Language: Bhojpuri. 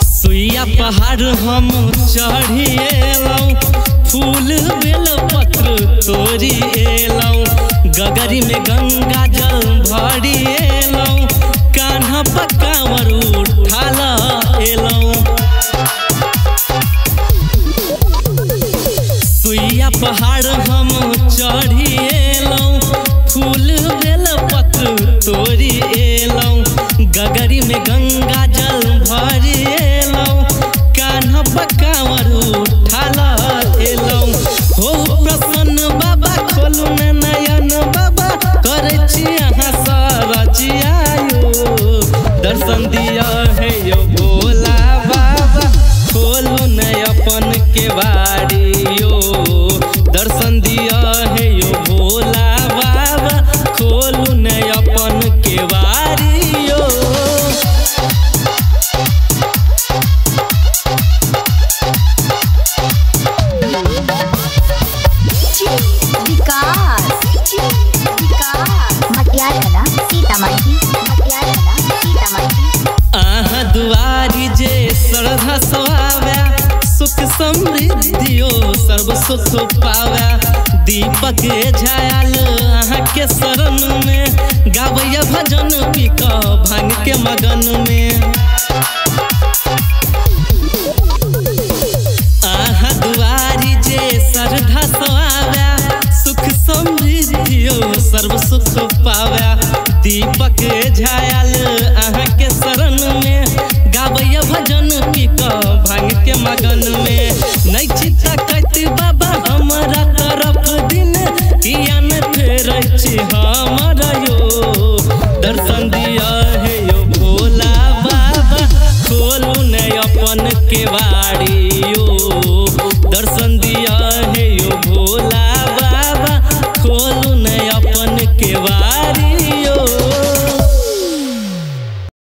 सुइया पहाड़ हम चढ़िएलौं, फूल बेल पत्र तोड़िएलौं, गगरी में गंगा जल भरिएलौं, कान्हा पकावर उठालएलौं। सुइया पहाड़ हम चढ़िएलौं, फूल बेल पत्र तोड़िएलौं, गगरी में गंगा जल भरिएलौं, कान्हा पकावर उठालएलौं। हो प्रसन्न बाबा खोलू न नयन बाबा, करै छी अहाँ सरजिया यो, दर्शन दिया है यो भोला बाबा, खोलू न अपन केवाड़ी यो, दर्शन दिया है यो भोला बाबा, खोलू न अपन केवाड़ी यो। आहा दुआरी जे श्रद्धा सवावे, सुख समृद्धियो सर्व सुख पावे, दीपक झायल आहा के शरण में, गावैया भजन पी क भांग के मगन